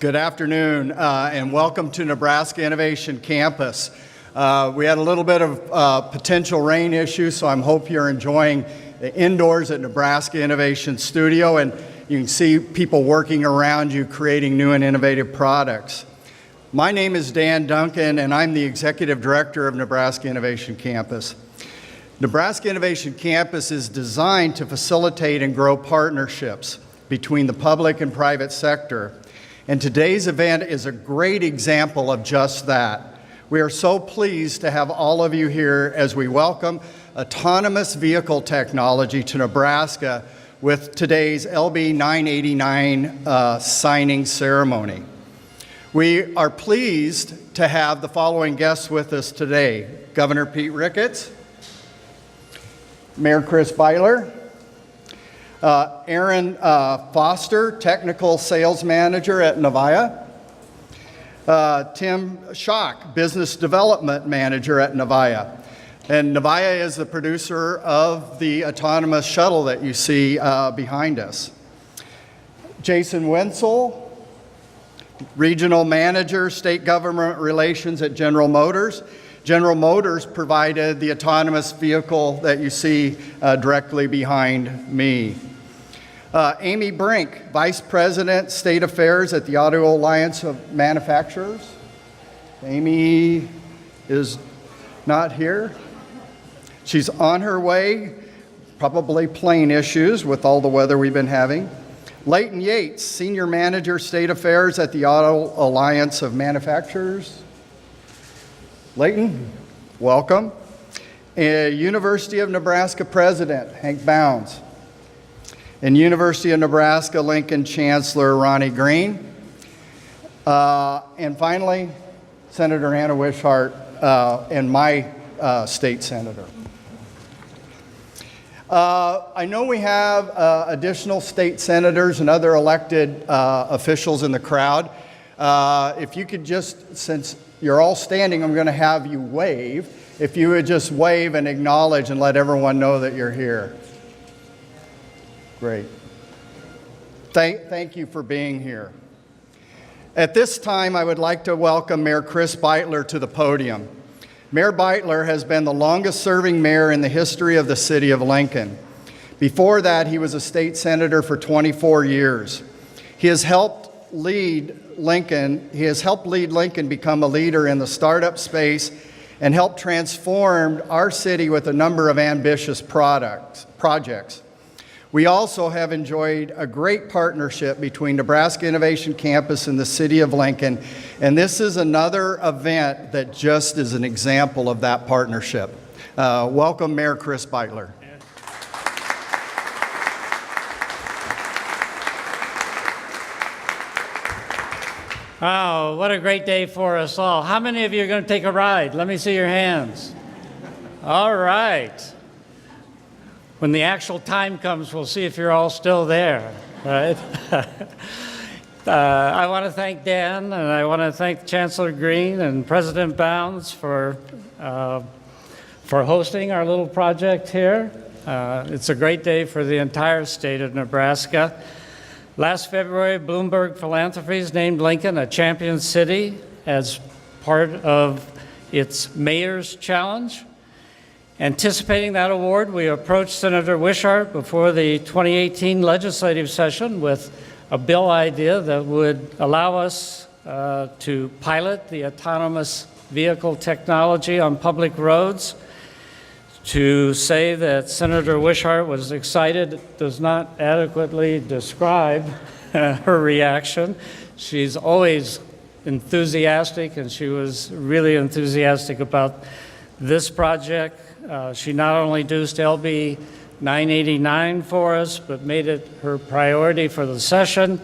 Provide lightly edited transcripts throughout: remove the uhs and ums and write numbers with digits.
Good afternoon, and welcome to Nebraska Innovation Campus. We had a little bit of potential rain issues, so I hope you're enjoying the indoors at Nebraska Innovation Studio, and you can see people working around you creating new and innovative products. My name is Dan Duncan, and I'm the Executive Director of Nebraska Innovation Campus. Nebraska Innovation Campus is designed to facilitate and grow partnerships between the public and private sector. And today's event is a great example of just that. We are so pleased to have all of you here as we welcome autonomous vehicle technology to Nebraska with today's LB 989 signing ceremony. We are pleased to have the following guests with us today: Governor Pete Ricketts, Mayor Chris Beitler, Aaron Foster, Technical Sales Manager at Navia, Tim Schock, Business Development Manager at Navia. And Navia is the producer of the autonomous shuttle that you see behind us. Jason Wenzel, Regional Manager, State Government Relations at General Motors. General Motors provided the autonomous vehicle that you see directly behind me. Amy Brink, Vice President, State Affairs at the Auto Alliance of Manufacturers. Amy is not here. She's on her way, probably plane issues with all the weather we've been having. Leighton Yates, Senior Manager, State Affairs at the Auto Alliance of Manufacturers. Leighton, welcome. University of Nebraska President, Hank Bounds. And University of Nebraska-Lincoln Chancellor Ronnie Green. And finally, Senator Anna Wishart and my state senator. I know we have additional state senators and other elected officials in the crowd. If you could just, since you're all standing, I'm going to have you wave. If you would just wave and acknowledge and let everyone know that you're here. Great. Thank you for being here. At this time, I would like to welcome Mayor Chris Beitler to the podium. Mayor Beitler has been the longest-serving mayor in the history of the city of Lincoln. Before that, he was a state senator for 24 years. He has helped lead Lincoln become a leader in the startup space and helped transform our city with a number of ambitious projects. We also have enjoyed a great partnership between Nebraska Innovation Campus and the City of Lincoln, and this is another event that just is an example of that partnership. Welcome, Mayor Chris Beitler. Wow, what a great day for us all. How many of you are going to take a ride? Let me see your hands. All right. When the actual time comes, we'll see if you're all still there, right? I want to thank Dan, and I want to thank Chancellor Green and President Bounds for hosting our little project here. It's a great day for the entire state of Nebraska. Last February, Bloomberg Philanthropies named Lincoln a champion city as part of its Mayor's Challenge. Anticipating that award, we approached Senator Wishart before the 2018 legislative session with a bill idea that would allow us to pilot the autonomous vehicle technology on public roads. To say that Senator Wishart was excited does not adequately describe her reaction. She's always enthusiastic, and she was really enthusiastic about this project. She not only introduced LB 989 for us, but made it her priority for the session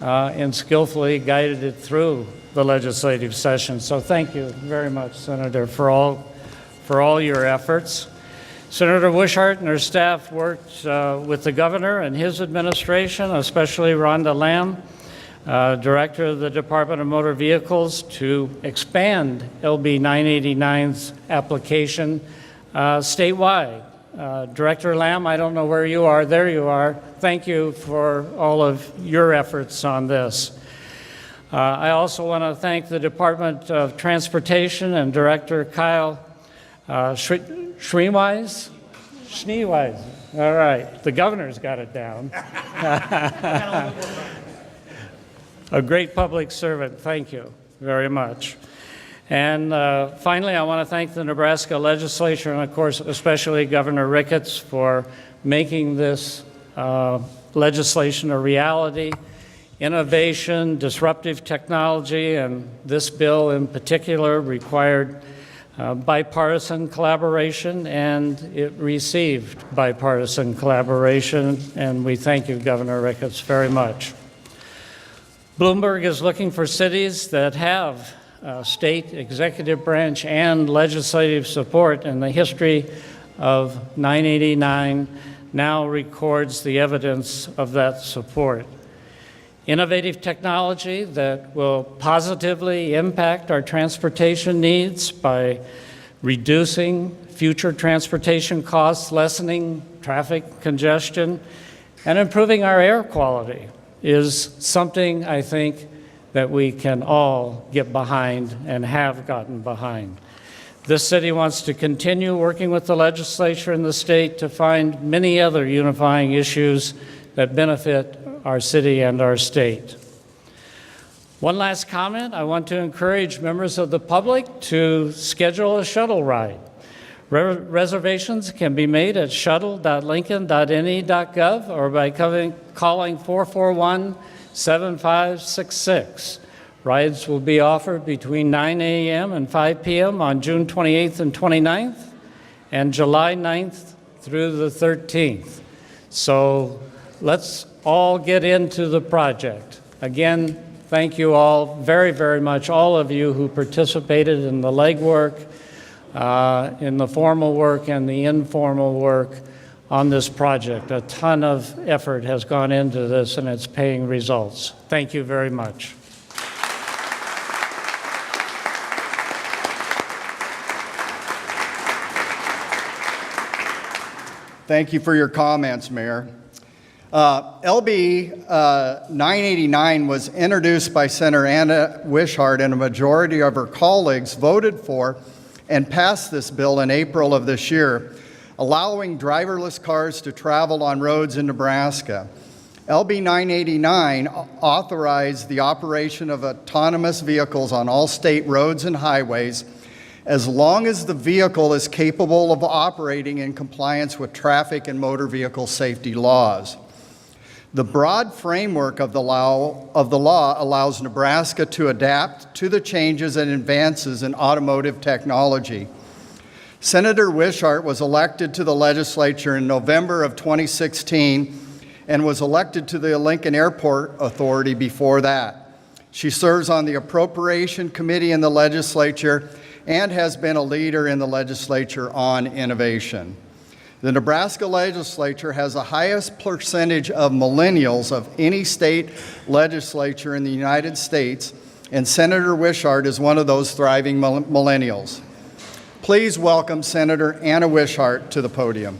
and skillfully guided it through the legislative session. So thank you very much, Senator, for all your efforts. Senator Wishart and her staff worked with the governor and his administration, especially Rhonda Lamb, Director of the Department of Motor Vehicles, to expand LB 989's application statewide. Director Lamb, I don't know where you are. There you are. Thank you for all of your efforts on this. I also want to thank the Department of Transportation and Director Kyle Schneewise. All right, the governor's got it down. A great public servant, thank you very much. And finally, I want to thank the Nebraska legislature and, of course, especially Governor Ricketts for making this legislation a reality. Innovation, disruptive technology, and this bill in particular required bipartisan collaboration, and it received bipartisan collaboration, and we thank you, Governor Ricketts, very much. Bloomberg is looking for cities that have state executive branch and legislative support, and the history of 989 now records the evidence of that support. Innovative technology that will positively impact our transportation needs by reducing future transportation costs, lessening traffic congestion, and improving our air quality is something I think that we can all get behind and have gotten behind. This city wants to continue working with the legislature and the state to find many other unifying issues that benefit our city and our state. One last comment, I want to encourage members of the public to schedule a shuttle ride. Reservations can be made at shuttle.lincoln.ne.gov or by calling 441-7566. Rides will be offered between 9 a.m. and 5 p.m. on June 28th and 29th and July 9th through the 13th. So let's all get into the project. Again, thank you all very, very much, all of you who participated in the legwork, in the formal work and the informal work on this project. A ton of effort has gone into this and it's paying results. Thank you very much. Thank you for your comments, Mayor. LB 989 was introduced by Senator Anna Wishart, and a majority of her colleagues voted for and passed this bill in April of this year, allowing driverless cars to travel on roads in Nebraska. LB 989 authorized the operation of autonomous vehicles on all state roads and highways as long as the vehicle is capable of operating in compliance with traffic and motor vehicle safety laws. The broad framework of the law allows Nebraska to adapt to the changes and advances in automotive technology. Senator Wishart was elected to the legislature in November of 2016 and was elected to the Lincoln Airport Authority before that. She serves on the Appropriation Committee in the legislature and has been a leader in the legislature on innovation. The Nebraska legislature has the highest percentage of millennials of any state legislature in the United States, and Senator Wishart is one of those thriving millennials. Please welcome Senator Anna Wishart to the podium.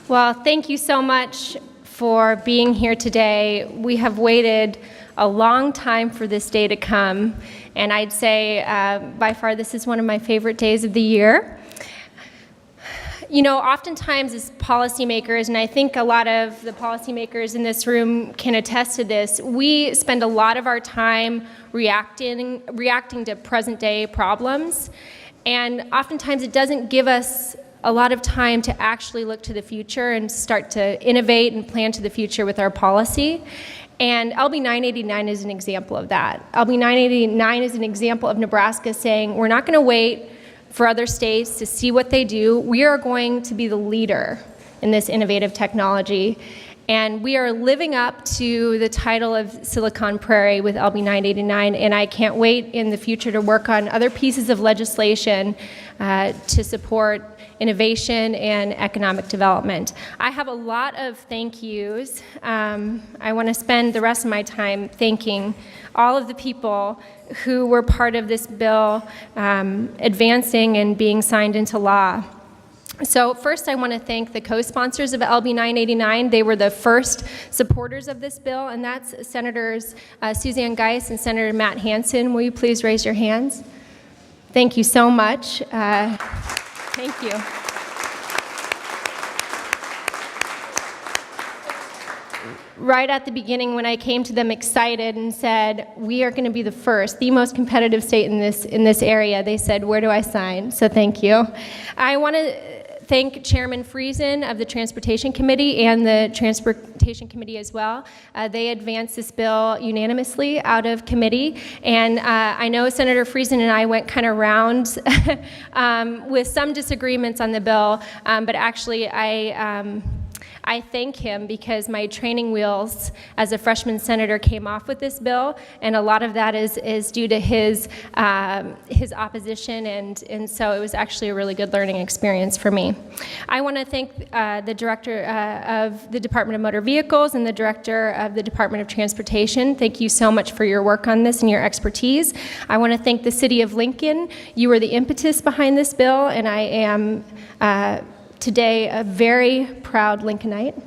Well, thank you so much for being here today. We have waited a long time for this day to come, and I'd say by far this is one of my favorite days of the year. You know, oftentimes as policymakers, and I think a lot of the policymakers in this room can attest to this, we spend a lot of our time reacting to present day problems, and oftentimes it doesn't give us a lot of time to actually look to the future and start to innovate and plan to the future with our policy. And LB 989 is an example of that. LB 989 is an example of Nebraska saying, we're not going to wait for other states to see what they do. We are going to be the leader in this innovative technology. And we are living up to the title of Silicon Prairie with LB 989, and I can't wait in the future to work on other pieces of legislation to support innovation and economic development. I have a lot of thank yous. I want to spend the rest of my time thanking all of the people who were part of this bill advancing and being signed into law. So first, I want to thank the co-sponsors of LB 989. They were the first supporters of this bill, and that's Senators Suzanne Geis and Senator Matt Hansen. Will you please raise your hands? Thank you so much. Thank you. Right at the beginning, when I came to them excited and said, we are going to be the first, the most competitive state in this area, they said, where do I sign? So thank you. I want to thank Chairman Friesen of the Transportation Committee and the Transportation Committee as well. They advanced this bill unanimously out of committee, and I know Senator Friesen and I went kind of round with some disagreements on the bill, but actually I thank him because my training wheels as a freshman senator came off with this bill, and a lot of that is due to his opposition, and so it was actually a really good learning experience for me. I want to thank the Director of the Department of Motor Vehicles and the Director of the Department of Transportation. Thank you so much for your work on this and your expertise. I want to thank the City of Lincoln. You were the impetus behind this bill, and I am today a very proud Lincolnite.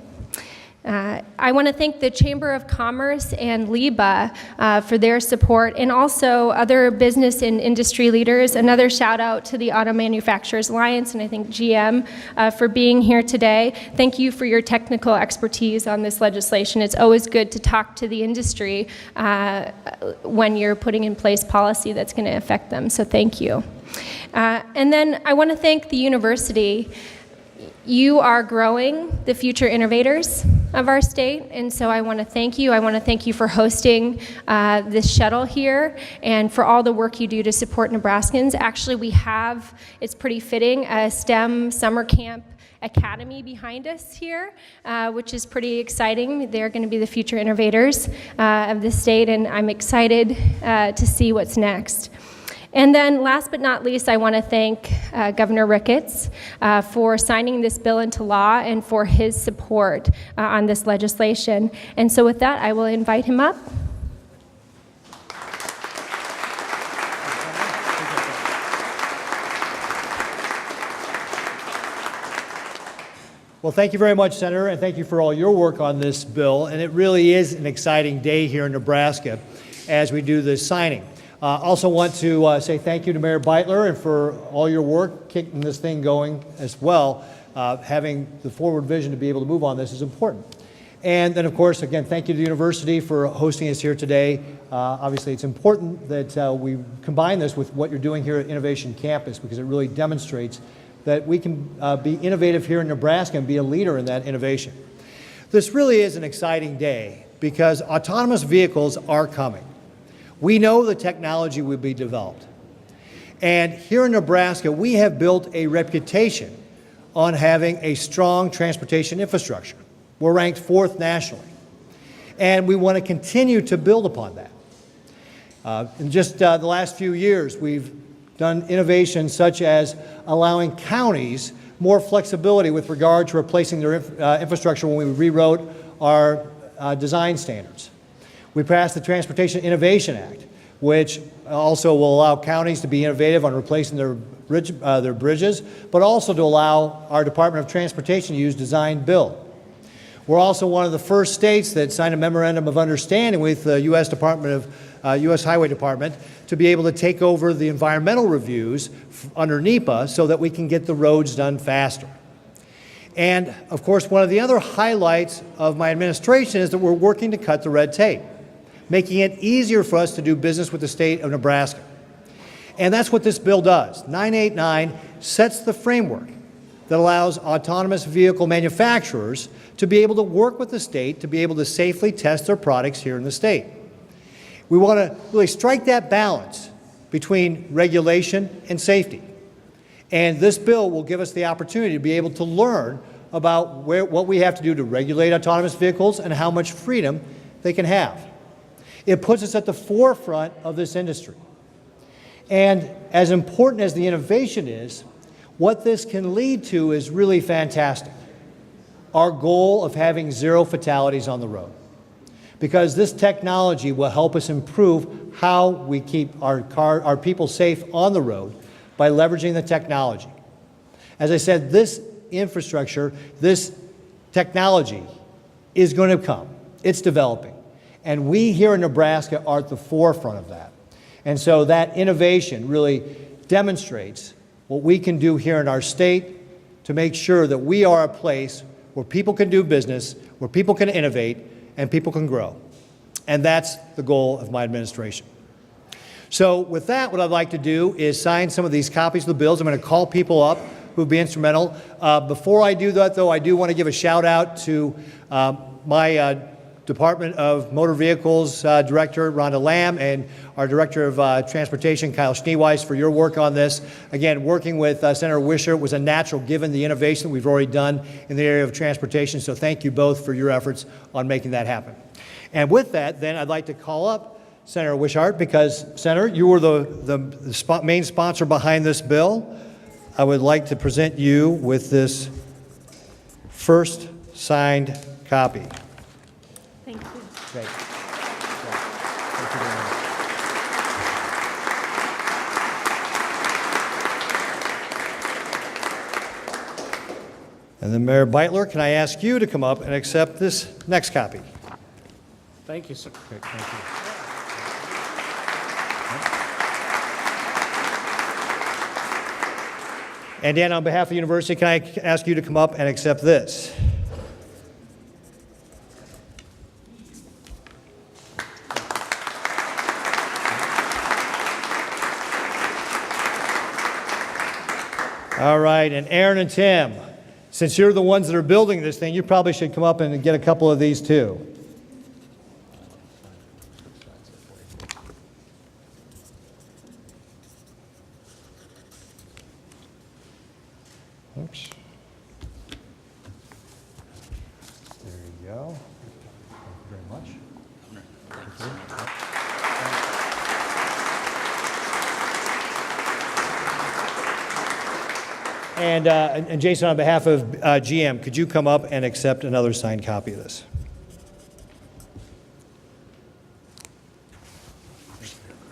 I want to thank the Chamber of Commerce and LIBA for their support, and also other business and industry leaders. Another shout out to the Auto Manufacturers Alliance, and I think GM for being here today. Thank you for your technical expertise on this legislation. It's always good to talk to the industry when you're putting in place policy that's going to affect them, so thank you. And then I want to thank the university. You are growing the future innovators of our state, and so I want to thank you. I want to thank you for hosting this shuttle here and for all the work you do to support Nebraskans. Actually, we have, it's pretty fitting, a STEM summer camp academy behind us here, which is pretty exciting. They're going to be the future innovators of the state, and I'm excited to see what's next. And then last but not least, I want to thank Governor Ricketts for signing this bill into law and for his support on this legislation. And so with that, I will invite him up. Well, thank you very much, Senator, and thank you for all your work on this bill. And it really is an exciting day here in Nebraska as we do this signing. Also want to say thank you to Mayor Beitler and for all your work kicking this thing going as well. Having the forward vision to be able to move on this is important. And then, of course, again, thank you to the university for hosting us here today. Obviously, it's important that we combine this with what you're doing here at Innovation Campus, because it really demonstrates that we can be innovative here in Nebraska and be a leader in that innovation. This really is an exciting day because autonomous vehicles are coming. We know the technology will be developed. And here in Nebraska, we have built a reputation on having a strong transportation infrastructure. We're ranked 4th nationally. And we want to continue to build upon that. In just the last few years, we've done innovations such as allowing counties more flexibility with regard to replacing their infrastructure when we rewrote our design standards. We passed the Transportation Innovation Act, which also will allow counties to be innovative on replacing their bridges, but also to allow our Department of Transportation to use design build. We're also one of the first states that signed a memorandum of understanding with the U.S. Highway Department to be able to take over the environmental reviews under NEPA so that we can get the roads done faster. And of course, one of the other highlights of my administration is that we're working to cut the red tape, making it easier for us to do business with the state of Nebraska. And that's what this bill does. 989 sets the framework that allows autonomous vehicle manufacturers to be able to work with the state to be able to safely test their products here in the state. We want to really strike that balance between regulation and safety. And this bill will give us the opportunity to be able to learn about what we have to do to regulate autonomous vehicles and how much freedom they can have. It puts us at the forefront of this industry. And as important as the innovation is, what this can lead to is really fantastic. Our goal of having 0 fatalities on the road. Because this technology will help us improve how we keep our people safe on the road by leveraging the technology. As I said, this infrastructure, this technology is going to come. It's developing. And we here in Nebraska are at the forefront of that. And so that innovation really demonstrates what we can do here in our state to make sure that we are a place where people can do business, where people can innovate, and people can grow. And that's the goal of my administration. So with that, what I'd like to do is sign some of these copies of the bills. I'm going to call people up who'll be instrumental. Before I do that, though, I do want to give a shout out to my Department of Motor Vehicles Director, Rhonda Lamb, and our Director of Transportation, Kyle Schneeweiss, for your work on this. Again, working with Senator Wisher was a natural given the innovation that we've already done in the area of transportation. So thank you both for your efforts on making that happen. And with that, then, I'd like to call up Senator Wishart, because, Senator, you were the main sponsor behind this bill. I would like to present you with this first signed copy. Thank you. Great. Thank you very much. And then Mayor Beitler, can I ask you to come up and accept this next copy? Thank you, sir. Great, thank you. And Dan, on behalf of the university, can I ask you to come up and accept this? All right, and Aaron and Tim, since you're the ones that are building this thing, you probably should come up and get a couple of these too. Oops. There you go. Thank you very much. And Jason, on behalf of GM, could you come up and accept another signed copy of this?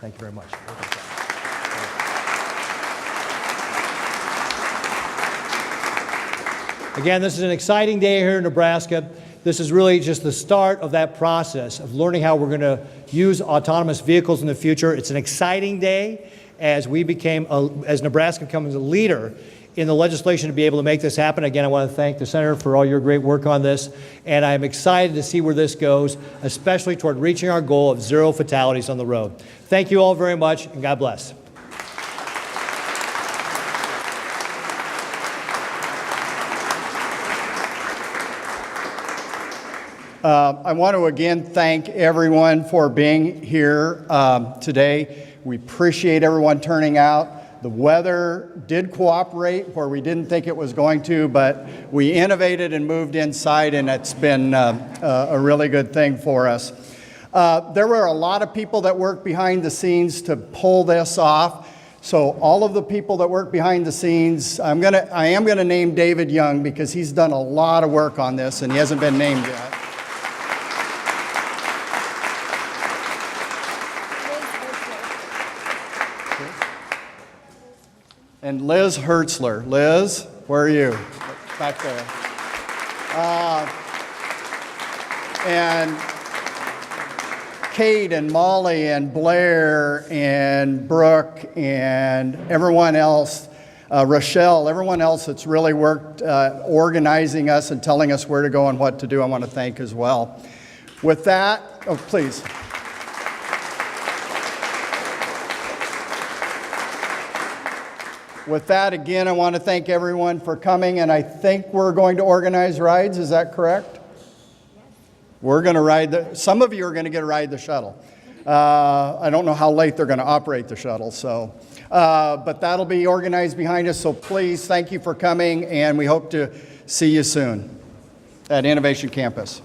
Thank you very much. Again, this is an exciting day here in Nebraska. This is really just the start of that process of learning how we're going to use autonomous vehicles in the future. It's an exciting day as as Nebraska becomes a leader in the legislation to be able to make this happen. Again, I want to thank the Senator for all your great work on this, and I'm excited to see where this goes, especially toward reaching our goal of 0 fatalities on the road. Thank you all very much, and God bless. I want to again thank everyone for being here today. We appreciate everyone turning out. The weather did cooperate where we didn't think it was going to, but we innovated and moved inside, and it's been a really good thing for us. There were a lot of people that worked behind the scenes to pull this off. So all of the people that work behind the scenes, I am gonna name David Young because he's done a lot of work on this and he hasn't been named yet. And Liz Hertzler. Liz, where are you? Back there. And Kate and Molly and Blair and Brooke and everyone else, Rochelle, everyone else that's really worked organizing us and telling us where to go and what to do, I want to thank as well. With that, oh, please. With that, again, I want to thank everyone for coming, and I think we're going to organize rides. Is that correct? We're going to ride some of you are going to get to ride the shuttle. I don't know how late they're going to operate the shuttle, so, but that'll be organized behind us. So please, thank you for coming, and we hope to see you soon at Innovation Campus.